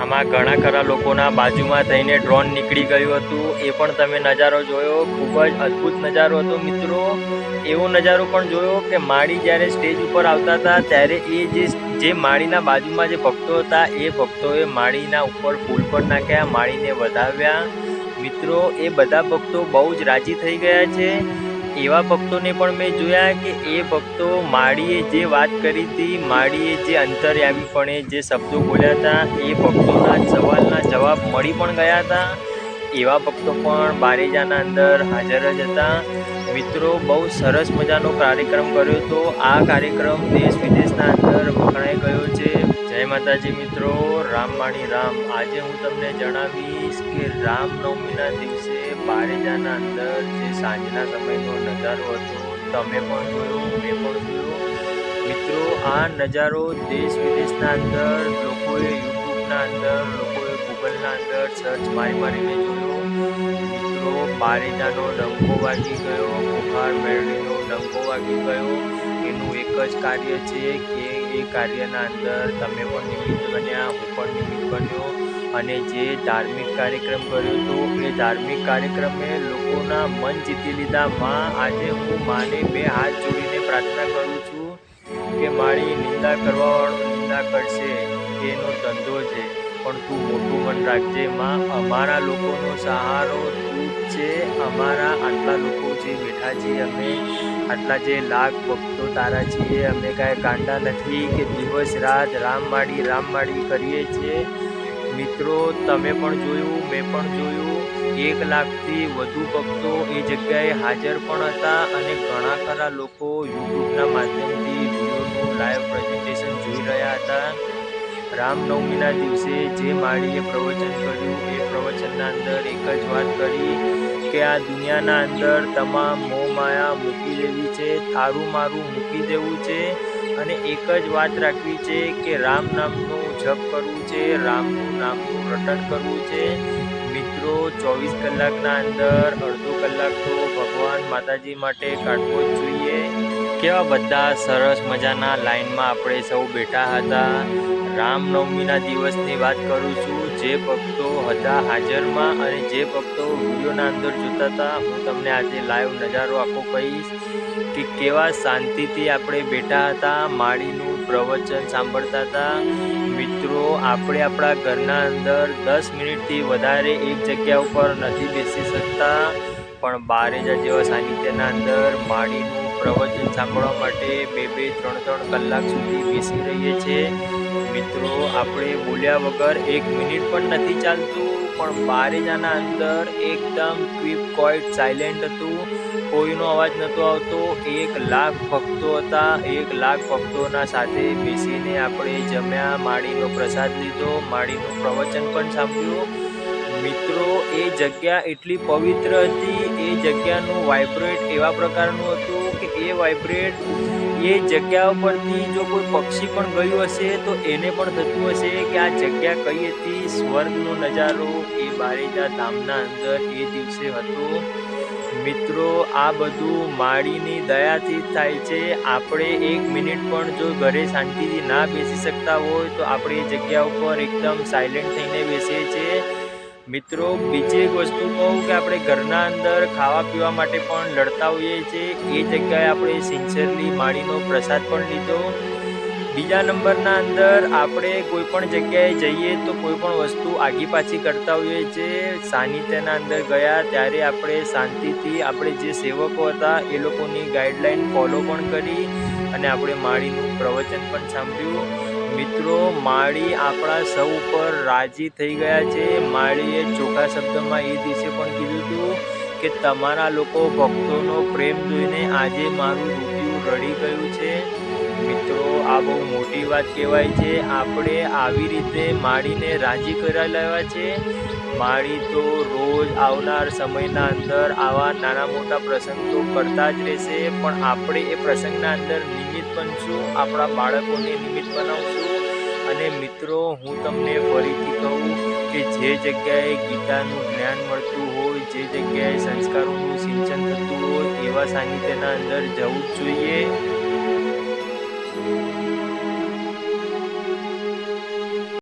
આમાં ઘણા ખરા લોકોના બાજુમાં થઈને ડ્રોન નીકળી ગયું હતું, એ પણ તમે નજારો જોયો. ખૂબ જ અદ્ભુત નજારો હતો મિત્રો. એવો નજારો પણ જોયો કે માળી જ્યારે સ્ટેજ ઉપર આવતા હતા ત્યારે એ જે માળીના બાજુમાં જે ભક્તો હતા એ ભક્તોએ માળીના ઉપર ફૂલ પણ નાખ્યા, માળીને વધાવ્યા. મિત્રો એ બધા ભક્તો બહુ જ રાજી થઈ ગયા છે. એવા ભક્તોને પણ મેં જોયા કે એ ભક્તો માળીએ જે વાત કરી હતી, માળીએ જે અંતર્યામીપણે જે શબ્દો બોલ્યા હતા એ ભક્તોના સવાલના જવાબ મળી પણ ગયા હતા. એવા ભક્તો પણ બારેજાના અંદર હાજર જ હતા. મિત્રો બહુ સરસ મજાનો કાર્યક્રમ કર્યો હતો. આ કાર્યક્રમ દેશ વિદેશના અંદર વખણાઈ ગયો છે. જય માતાજી મિત્રો, રામવાણી રામ. આજે હું તમને જણાવીશ કે રામનવમીના દિવસે બારેજાના અંદર જે સાંજના સમયનો નજારો હતો, તમે પણ જોયો, મેં પણ જોયો. મિત્રો આ નજારો દેશ વિદેશના અંદર લોકોએ યુટ્યુબના અંદર, લોકોએ ગૂગલના અંદર સર્ચ મારીને જોયો. મિત્રો બારેજાનો ડંકો વાગી ગયો, કુંભાર મેળવીનો ડંકો વાગી ગયો. એનું એક જ કાર્ય છે કે એ કાર્યના અંદર તમે પણ નિમિત્ત બન્યા, હું પણ નિમિત્ત બન્યો અને જે ધાર્મિક કાર્યક્રમ કર્યો હતો એ ધાર્મિક કાર્યક્રમે લોકોના મન જીતી લીધા. માં આજે હું માને બે હાથ જોડીને પ્રાર્થના કરું છું કે મારી નિંદા કરવાવાળો નિંદા કરશે, એનો ધંધો છે, પણ તું મોટું મન રાખજે માં. અમારા લોકોનો સહારો તું જ છે. અમારા આટલા લોકો જે બેઠા છીએ, અમે આટલા જે લાખ ભક્તો તારા છીએ, અમે કાંઈ ગાંડા નથી કે દિવસ રાત રામવાડી કરીએ છીએ. મિત્રો તમે પણ જોયું, મેં પણ જોયું. 1 લાખથી વધુ ભક્તો એ જગ્યાએ હાજર પણ હતા અને ઘણા ખરા લોકો યુટ્યુબના માધ્યમથી વિડીયોનું લાઈવ પ્રેઝન્ટેશન જોઈ રહ્યા હતા. રામનવમીના દિવસે જે માળીએ પ્રવચન કર્યું એ પ્રવચનના અંદર એક જ વાત કરી કે આ દુનિયાના અંદર તમામ મોહ માયા મૂકી દેવી છે, તારું મારું મૂકી દેવું છે અને એક જ વાત રાખવી છે કે રામ નામનું જપ કરવું છે, રામનું નામનું રટણ કરવું છે. મિત્રો 24 કલાકના અંદર અડધો કલાક તો ભગવાન માતાજી માટે કાઢવો જ જોઈએ. કેવા બધા સરસ મજાના લાઈનમાં આપણે સૌ બેઠા હતા. રામનવમીના દિવસની વાત કરું છું. જે ભક્તો હતા હાજરમાં અને જે ભક્તો વિડીયોના અંદર જોતા હતા, હું તમને આજે લાઈવ નજારો આખો કહીશ કે કેવા શાંતિથી આપણે બેઠા હતા, માળીનું પ્રવચન સાંભળતા હતા. મિત્રો આપણે આપણા ઘરના અંદર 10 મિનિટથી વધારે એક જગ્યા ઉપર નથી બેસી શકતા, પણ બારેજા જેવા સાનિધ્યના અંદર માળીનું પ્રવચન સાંભળવા માટે 2-2, 3-3 કલાક સુધી બેસી રહીએ છીએ. મિત્રો આપણે બોલ્યા વગર 1 મિનિટ પણ નથી ચાલતું, પણ બારેજાના અંદર એકદમ ક્વાઇટ સાયલેન્ટ હતું, કોઈનો અવાજ નહોતો આવતો. 1 લાખ ભક્તો હતા. 1 લાખ ભક્તોના સાથે બેસીને આપણે જમ્યા, માળીનો પ્રસાદ લીધો, માળીનું પ્રવચન પણ સાંભળ્યું. મિત્રો એ જગ્યા એટલી પવિત્ર હતી, એ જગ્યાનું વાઇબ્રેટ એવા પ્રકારનું હતું કે એ વાઇબ્રેટ એ જગ્યા ઉપરથી જો કોઈ પક્ષી પણ ગયું હશે તો એને પણ થતું હશે કે આ જગ્યા કઈ હતી. સ્વર્ગનો નજારો એ બારેજા ધામના અંદર એ દિવસે હતો. મિત્રો આ બધું માળીની દયાથી જ થાય છે. આપણે 1 મિનિટ પણ જો ઘરે શાંતિથી ના બેસી શકતા હોય તો આપણે એ જગ્યા ઉપર એકદમ સાયલેન્ટ થઈને બેસીએ છીએ. મિત્રો બીજી એક વસ્તુ કહું કે આપણે ઘરના અંદર ખાવા પીવા માટે પણ લડતા હોઈએ છીએ. એ જગ્યાએ આપણે સિન્સિયરલી માળીનો પ્રસાદ પણ લીધો. બીજા નંબરના અંદર આપણે કોઈ પણ જગ્યાએ જઈએ તો કોઈ પણ વસ્તુ આગી પાછી કરતા હોઈએ છીએ. સાનિધ્યના અંદર ગયા ત્યારે આપણે શાંતિથી આપણે જે સેવકો હતા એ લોકોની ગાઈડલાઈન ફોલો પણ કરી અને આપણે માળીનું પ્રવચન પણ સાંભળ્યું. મિત્રો માળી આપણા સૌ ઉપર રાજી થઈ ગયા છે. માળીએ ચોખ્ખા શબ્દમાં એ દિવસે પણ કીધું હતું કે તમારા લોકો ભક્તોનો પ્રેમ જોઈને આજે મારું રૂપિયું રડી ગયું છે. મિત્રો આ બહુ મોટી વાત કહેવાય છે. આપણે આવી રીતે માળીને રાજી કરી લેવા છે. માળી તો રોજ આવનાર સમયના અંદર આવા નાના મોટા પ્રસંગ તો કરતા જ રહેશે, પણ આપણે એ પ્રસંગના અંદર નિમિત્ત બનશું, આપણા બાળકોને નિમિત્ત બનાવશું. અને મિત્રો હું તમને ફરીથી કહું કે જે જગ્યાએ ગીતાનું જ્ઞાન મળતું હોય, જે જગ્યાએ સંસ્કારોનું સિંચન થતું હોય એવા સાનિધ્યના અંદર જવું જ જોઈએ.